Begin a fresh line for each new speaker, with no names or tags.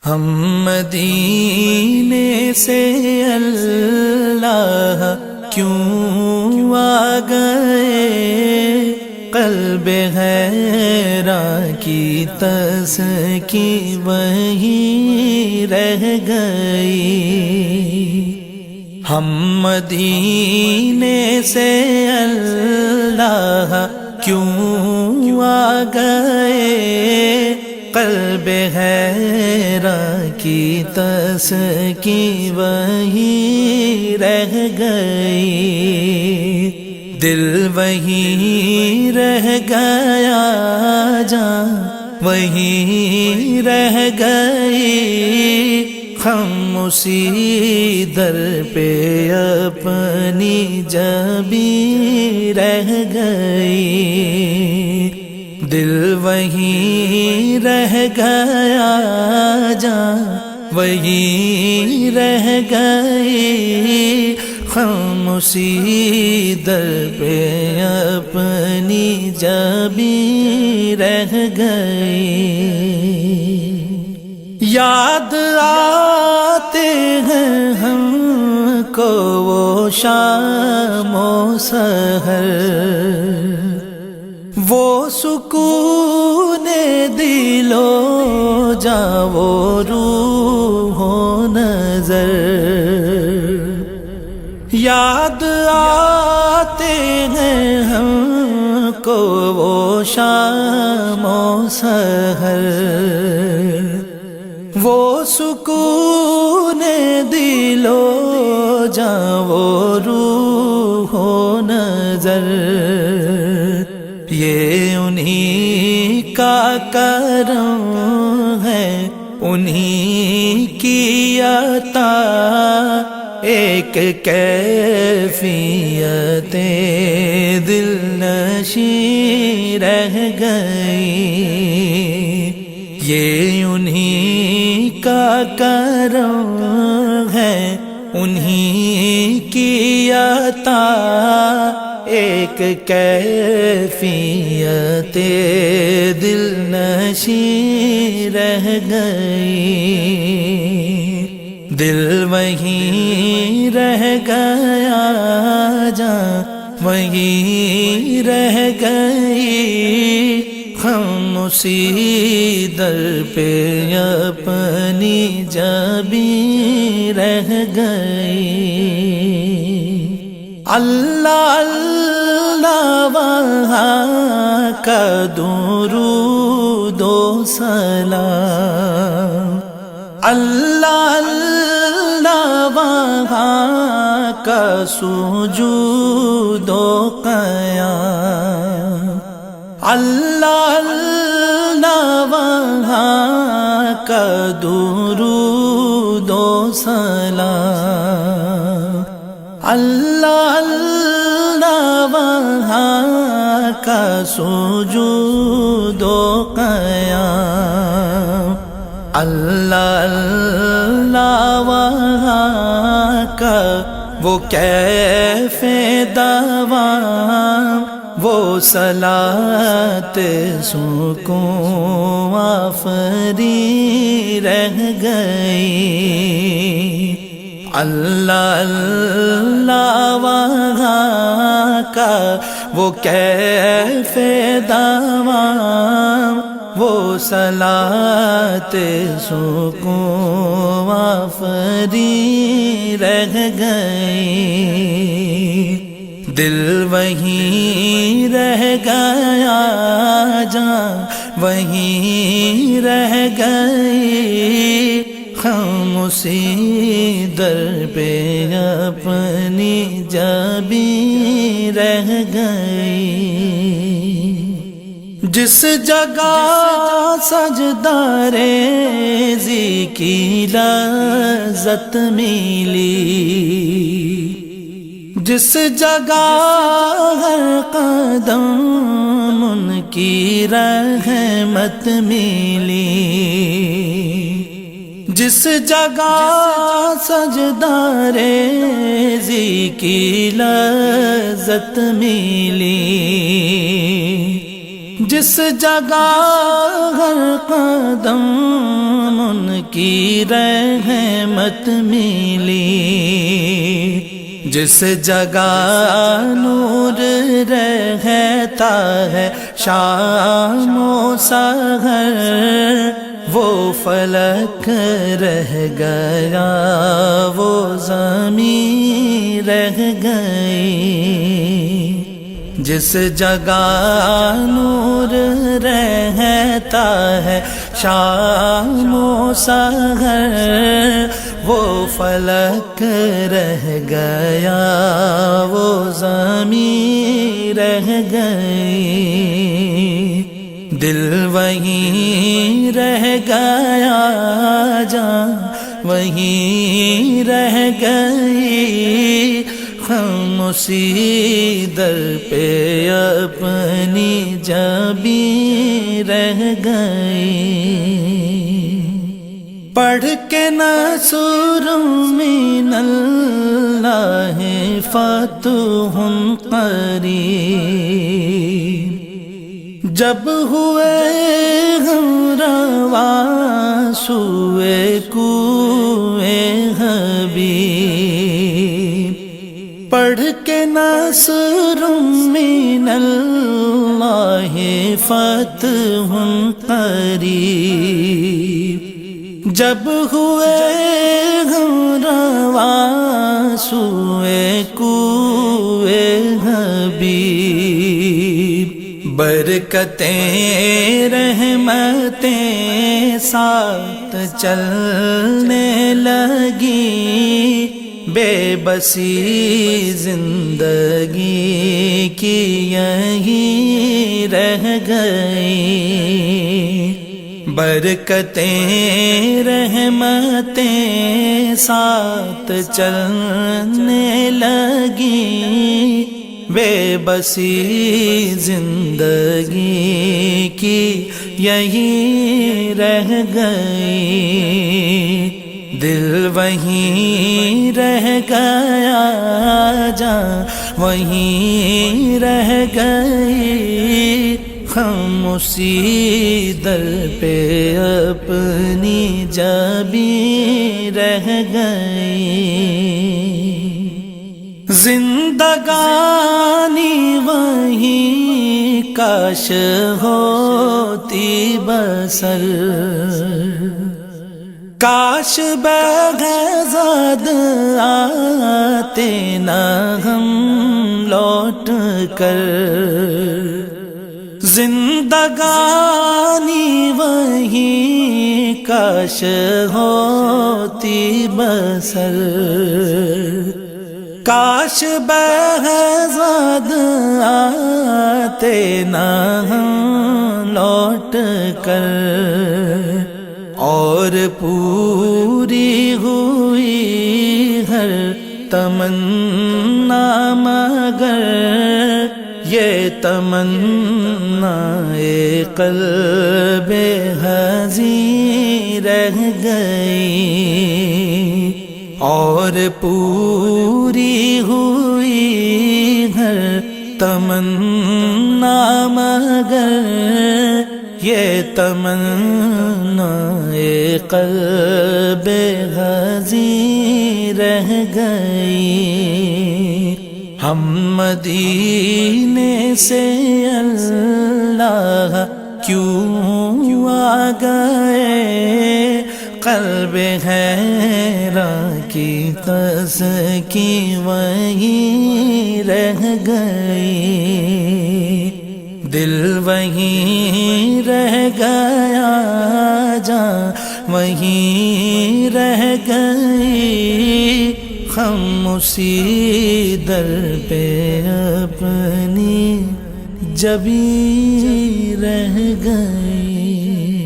ہم مدینے سے اللہ کیوں آ گئے، قلب حیران کی تسکی وہی رہ گئی۔ ہم مدینے سے اللہ کیوں آ گئے، قلب حیران کی تسکی وہی رہ گئی، دل وہی رہ گیا، جان وہی رہ گئی، ہم اسی در پہ اپنی جبیں رہ گئی، دل وہی رہ گیا، جان وہی رہ گئی، ہم اسی در پہ اپنی جبیں رہ گئی۔ یاد آتے ہیں ہم کو وہ شام و سحر، وہ سکون دل و جاں وہ روح و نظر، یاد آتے ہیں ہم کو وہ شام و سحر، وہ سکون دل و جاں وہ روح و نظر، یہ انہی کا کرم ہے، انہی کی عطا، ایک کیفیت دل نشیں رہ گئی، یہ انہی کا کرم ہے، انہی کی عطا، ایک کیفیت دل نشیں رہ گئی، دل وہی رہ گیا، جان وہی رہ گئی، ہم اسی در پہ اپنی جبیں رہ گئی۔ اللہ اللہ وہاں کا درود و سلام، اللہ اللہ وہاں کا سجود و قیام، اللہ اللہ وہاں کا درود و سلام، اللہ اللہ وہاں کا سجود و قیام، اللہ اللہ وہاں کا وہ کیف دوام، وہ صلاۃ سکون آفری رہ گئی، اللہ اللہ وہاں کا وہ کیف دوام، وہ صلاۃ سکون آفری رہ گئی، دل وہی رہ گیا، جان وہی رہ گئی، ہم اسی در پہ اپنی جبیں رہ گئی، جس جگہ سجدہ ریزی کی لذت ملی، جس جگہ ہر قدم ان کی رحمت ملی، جس جگہ سجدہ ریزی کی لذت ملی، جس جگہ ہر قدم ان کی رحمت ملی، جس جگہ نور رہتا ہے شام و سحر، وہ فلک رہ گیا وہ زمین رہ گئی، جس جگہ نور رہتا ہے شام و سحر، وہ فلک رہ گیا وہ زمین رہ گئی، دل وہیں رہ گیا جان وہیں رہ گئی، ہم اسی در پہ اپنی جبیں رہ گئی، پڑھ کے نصر من اللہ فتح قریب، جب ہوئے ہم رواں سوئے کوئے حبیب، پڑھ کے نصر من اللہ فتح قریب، جب ہوئے ہم رواں سوئے کوئے حبیب، برکتیں رحمتیں ساتھ چلنے لگی، بے بسی زندگی کی یہیں رہ گئی، برکتیں رحمتیں ساتھ چلنے لگی، بے بسی زندگی کی یہیں رہ گئی، دل وہیں رہ گیا جان وہیں رہ گئی، ہم اسی در پہ اپنی جبیں رہ گئی، زندگانی وہیں کاش ہوتی بسر، کاش بغضب آتے نہ ہم لوٹ کر، زندگانی وہیں کاش ہوتی بسر، کاش بغضب آتے نہ ہم لوٹ کر، اور پوری ہوئی ہر تمنا مگر یہ تمنا قلب حزین رہ گئی، اور پوری ہوئی ہر تمنا مگر یہ تمنا قلب حزین رہ گئی، ہم مدینے سے اللہ کیوں آ گئے، قلب حیران کی تسکی وہیں رہ گئی، دل وہیں رہ گیا جان وہیں رہ گئی، ہم اسی در پہ اپنی جبیں رہ گئی۔